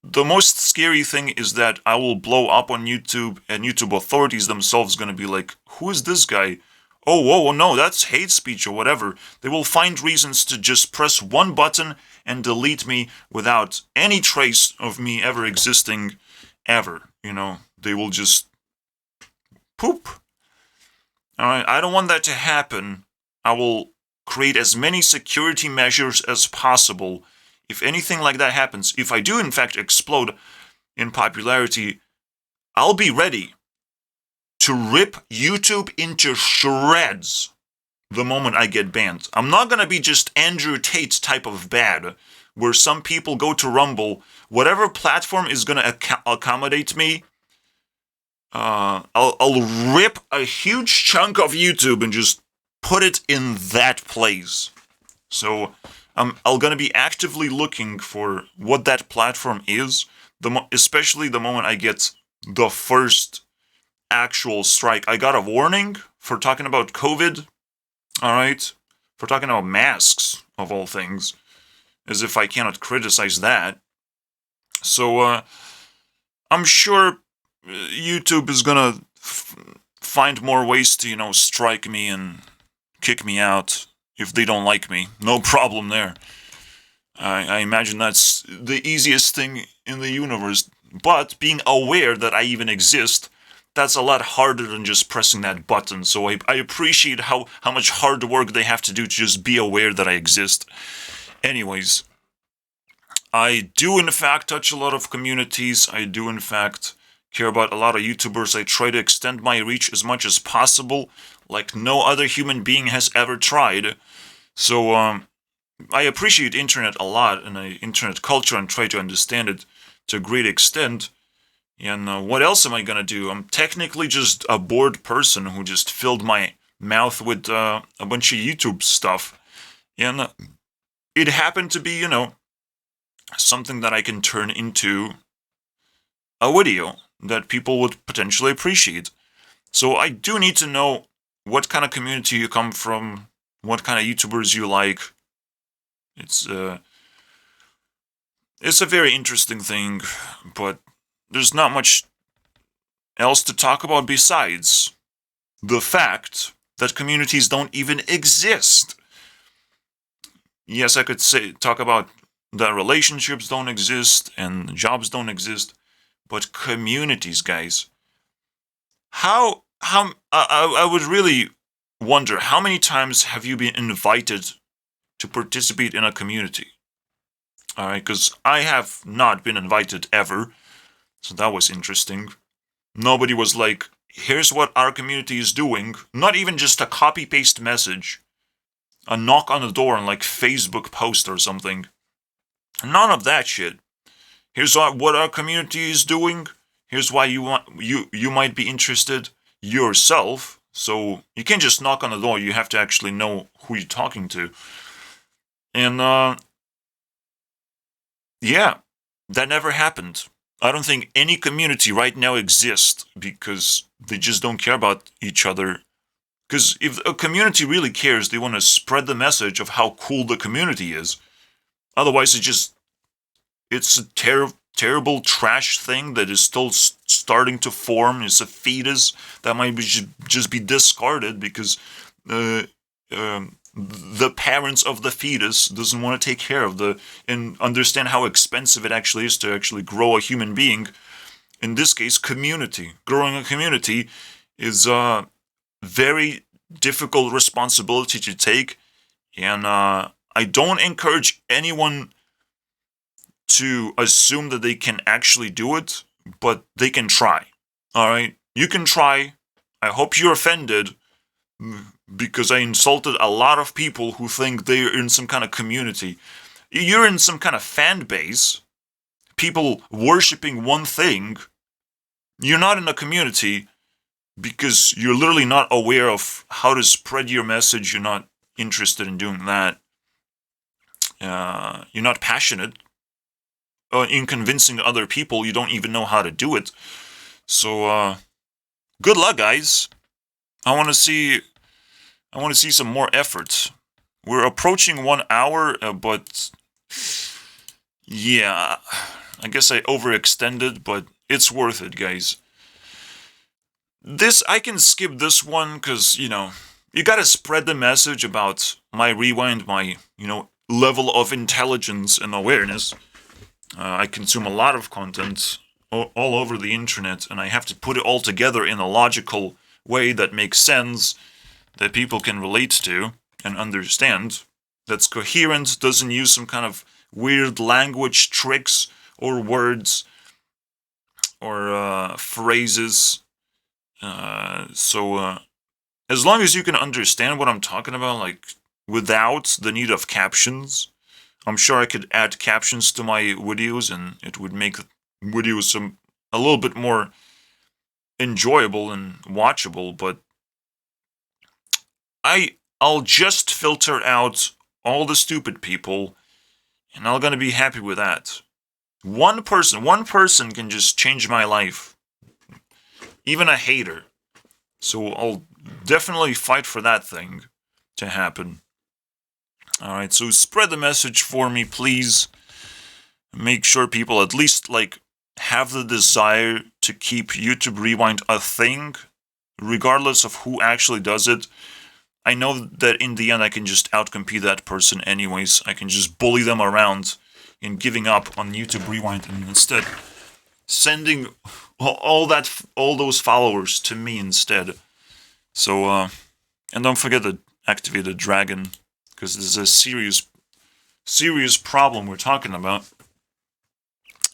the most scary thing is that I will blow up on YouTube, and YouTube authorities themselves gonna be like, who is this guy? Oh, no, that's hate speech or whatever. They will find reasons to just press one button and delete me without any trace of me ever existing, ever. They will just poop. Alright, I don't want that to happen. I will create as many security measures as possible. If anything like that happens, if I do in fact explode in popularity, I'll be ready to rip YouTube into shreds the moment I get banned. I'm not gonna be just Andrew Tate type of bad, where some people go to Rumble, whatever platform is gonna accommodate me, I'll rip a huge chunk of YouTube and just put it in that place. So I'm gonna be actively looking for what that platform is, especially the moment I get the first actual strike. I got a warning for talking about COVID, alright? For talking about masks, of all things. As if I cannot criticize that. So, I'm sure YouTube is gonna find more ways to, strike me and kick me out if they don't like me. No problem there. I imagine that's the easiest thing in the universe. But being aware that I even exist, that's a lot harder than just pressing that button. So I appreciate how much hard work they have to do to just be aware that I exist. Anyways, I do in fact touch a lot of communities. I do in fact care about a lot of YouTubers. I try to extend my reach as much as possible, like no other human being has ever tried. So, I appreciate internet a lot, and internet culture, and try to understand it to a great extent. And what else am I gonna do? I'm technically just a bored person who just filled my mouth with a bunch of YouTube stuff. And it happened to be, something that I can turn into a video that people would potentially appreciate. So I do need to know what kind of community you come from, what kind of YouTubers you like. It's a very interesting thing, but there's not much else to talk about besides the fact that communities don't even exist. Yes, I could talk about that relationships don't exist and jobs don't exist, but communities, guys. I would really wonder, how many times have you been invited to participate in a community? Alright, because I have not been invited ever, so that was interesting. Nobody was like, here's what our community is doing. Not even just a copy-paste message. A knock on the door on like Facebook post or something. None of that shit. Here's what our community is doing. Here's why you might be interested yourself. So you can't just knock on the door. You have to actually know who you're talking to. And yeah, that never happened. I don't think any community right now exists because they just don't care about each other. Because if a community really cares, they want to spread the message of how cool the community is. Otherwise, it's a terrible trash thing that is still starting to form. It's a fetus that might just be discarded because uh, the parents of the fetus doesn't want to take care of and understand how expensive it actually is to actually grow a human being. In this case, community. Growing a community is a very difficult responsibility to take, and I don't encourage anyone to assume that they can actually do it, but they can try. All right, you can try. I hope you're offended because I insulted a lot of people who think they're in some kind of community. You're in some kind of fan base, people worshiping one thing. You're not in a community because you're literally not aware of how to spread your message. You're not interested in doing that. You're not passionate in convincing other people. You don't even know how to do it. So, good luck, guys. I want to see some more effort. We're approaching 1 hour, but yeah, I guess I overextended, but it's worth it, guys. I can skip this one because, you gotta spread the message about my rewind, my, level of intelligence and awareness. I consume a lot of content all over the internet, and I have to put it all together in a logical way that makes sense, that people can relate to and understand, that's coherent, doesn't use some kind of weird language tricks or words or phrases. So as long as you can understand what I'm talking about, like without the need of captions, I'm sure I could add captions to my videos and it would make videos a little bit more enjoyable and watchable, but I'll just filter out all the stupid people and I'm gonna be happy with that. One person can just change my life. Even a hater. So I'll definitely fight for that thing to happen. Alright, so spread the message for me, please. Make sure people at least, have the desire to keep YouTube Rewind a thing, regardless of who actually does it. I know that in the end I can just outcompete that person anyways. I can just bully them around in giving up on YouTube Rewind and instead sending all those followers to me instead. So, and don't forget to activate the dragon, because this is a serious problem we're talking about.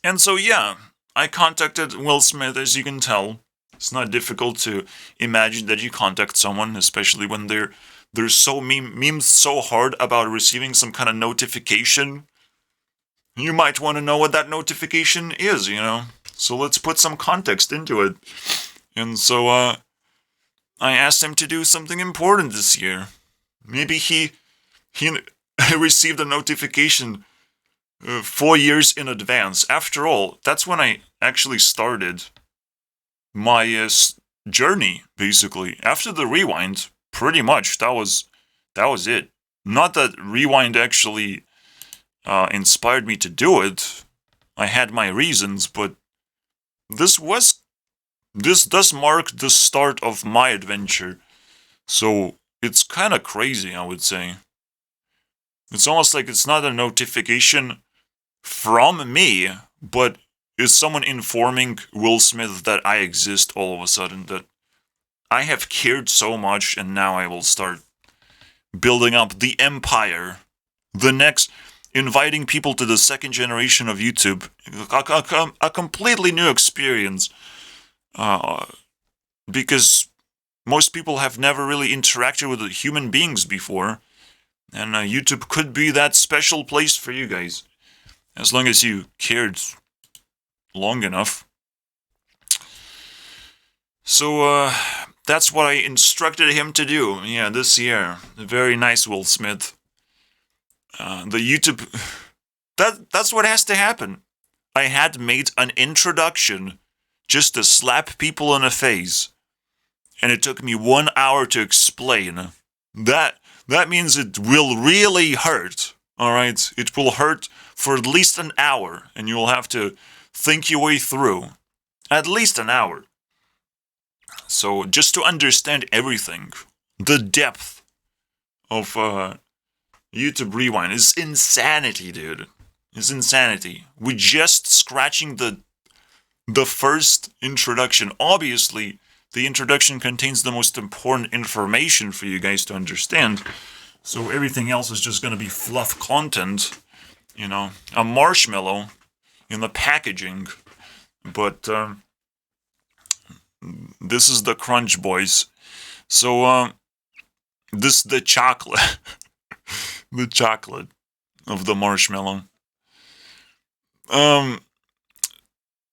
And so, yeah, I contacted Will Smith, as you can tell. It's not difficult to imagine that you contact someone, especially when they're so memes so hard about receiving some kind of notification. You might want to know what that notification is, So let's put some context into it. And so, I asked him to do something important this year. Maybe he received a notification 4 years in advance. After all, that's when I actually started my journey, basically. After the rewind, pretty much, that was it. Not that rewind actually inspired me to do it. I had my reasons, but this does mark the start of my adventure. So it's kind of crazy, I would say. It's almost like it's not a notification from me, but is someone informing Will Smith that I exist all of a sudden, that I have cared so much and now I will start building up the empire. The next, inviting people to the second generation of YouTube. A completely new experience. Because most people have never really interacted with human beings before. And YouTube could be that special place for you guys. As long as you cared long enough. So, that's what I instructed him to do. Yeah, this year. Very nice, Will Smith. The YouTube. That's what has to happen. I had made an introduction just to slap people in the face, and it took me 1 hour to explain. That that means it will really hurt. All right, it will hurt for at least an hour, and you'll have to think your way through. At least an hour. So just to understand everything, the depth of YouTube Rewind is insanity, dude. It's insanity. We're just scratching the first introduction. Obviously, the introduction contains the most important information for you guys to understand. So everything else is just going to be fluff content, a marshmallow in the packaging. But this is the crunch, boys. So this is the chocolate, the chocolate of the marshmallow. Um,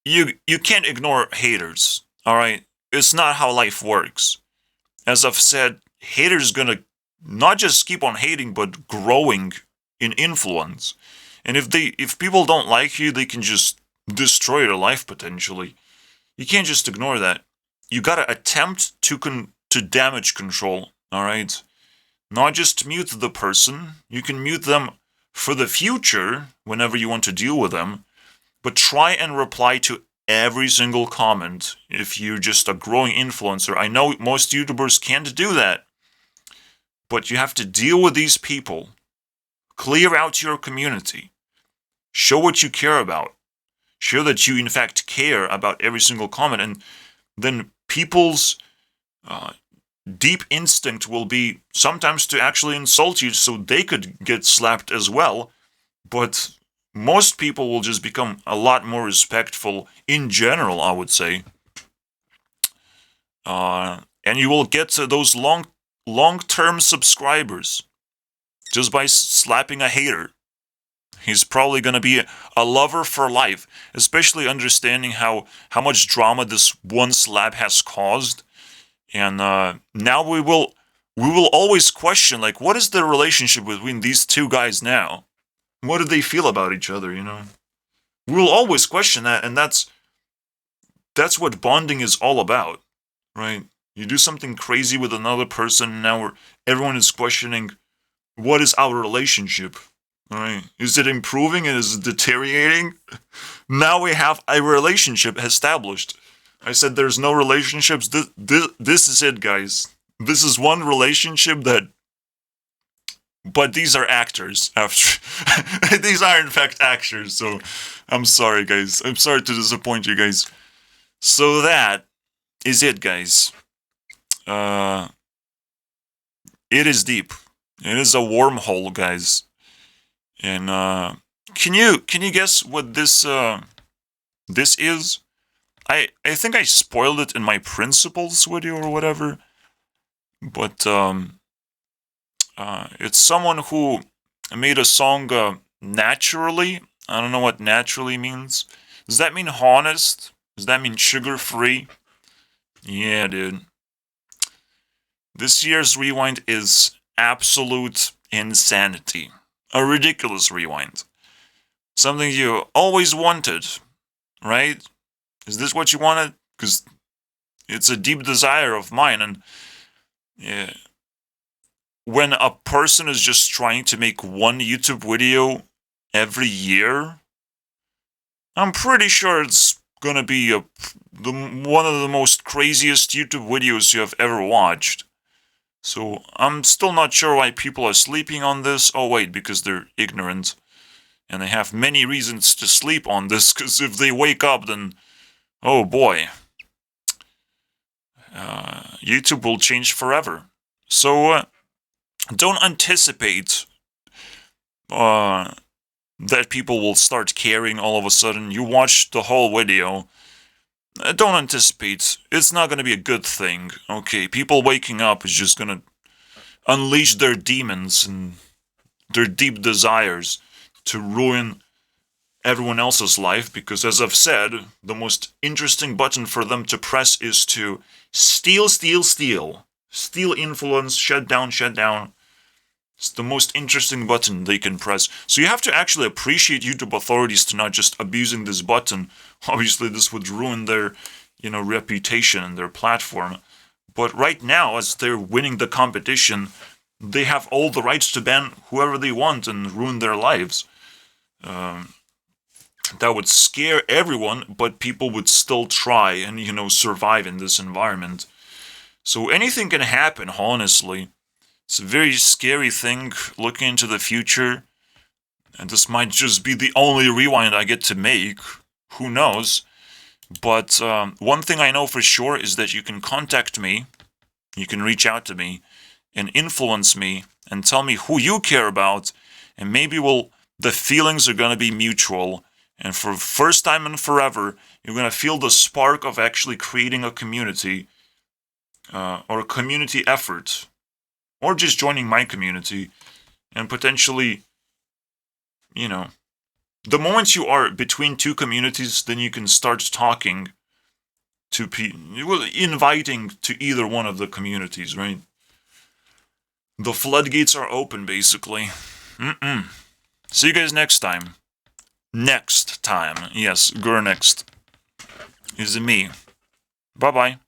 you can't ignore haters. All right, it's not how life works. As I've said, haters gonna not just keep on hating, but growing in influence. And if people don't like you, they can just destroy your life potentially. You can't just ignore that. You gotta attempt to damage control. All right, not just mute the person. You can mute them for the future whenever you want to deal with them, but try and reply to every single comment if you're just a growing influencer. I know most YouTubers can't do that, but you have to deal with these people. Clear out your community. Show what you care about. Show that you, in fact, care about every single comment, and then people's deep instinct will be sometimes to actually insult you so they could get slapped as well, but most people will just become a lot more respectful in general, I would say. And you will get to those long-term subscribers just by slapping a hater. He's probably going to be a lover for life, especially understanding how much drama this one slap has caused. And now we will always question, like, what is the relationship between these two guys now? What do they feel about each other, We will always question that, and that's what bonding is all about, right? You do something crazy with another person, and now everyone is questioning, what is our relationship? All right, is it improving and is it deteriorating? Now we have a relationship established. I said there's no relationships. This is it, guys. This is one relationship but these are actors. After these are in fact actors. So I'm sorry, guys. I'm sorry to disappoint you guys. So that is it, guys. It is deep. It is a wormhole, guys. And can you guess what this is? I think I spoiled it in my principles video or whatever. But it's someone who made a song naturally. I don't know what naturally means. Does that mean honest? Does that mean sugar-free? Yeah, dude. This year's rewind is absolute insanity. A ridiculous rewind. Something you always wanted, right? Is this what you wanted? Because it's a deep desire of mine, and yeah. When a person is just trying to make one YouTube video every year, I'm pretty sure it's gonna be one of the most craziest YouTube videos you have ever watched. So I'm still not sure why people are sleeping on this. Oh wait, because they're ignorant. And they have many reasons to sleep on this, because if they wake up, then, oh boy, YouTube will change forever. So don't anticipate that people will start caring all of a sudden. You watch the whole video. Don't anticipate. It's not going to be a good thing. Okay, people waking up is just going to unleash their demons and their deep desires to ruin everyone else's life, because as I've said, the most interesting button for them to press is to steal, steal, steal. Steal influence, shut down, shut down. It's the most interesting button they can press. So you have to actually appreciate YouTube authorities to not just abusing this button. Obviously, this would ruin their, reputation and their platform. But right now, as they're winning the competition, they have all the rights to ban whoever they want and ruin their lives. That would scare everyone, but people would still try and, survive in this environment. So anything can happen, honestly. It's a very scary thing looking into the future. And this might just be the only rewind I get to make. Who knows? But one thing I know for sure is that you can contact me, you can reach out to me, and influence me, and tell me who you care about, and maybe the feelings are going to be mutual, and for first time and forever, you're going to feel the spark of actually creating a community, or a community effort, or just joining my community, and potentially, the moment you are between two communities, then you can start talking to inviting to either one of the communities, right? The floodgates are open, basically. See you guys next time. Next time. Yes, Gurnext is me. Bye-bye.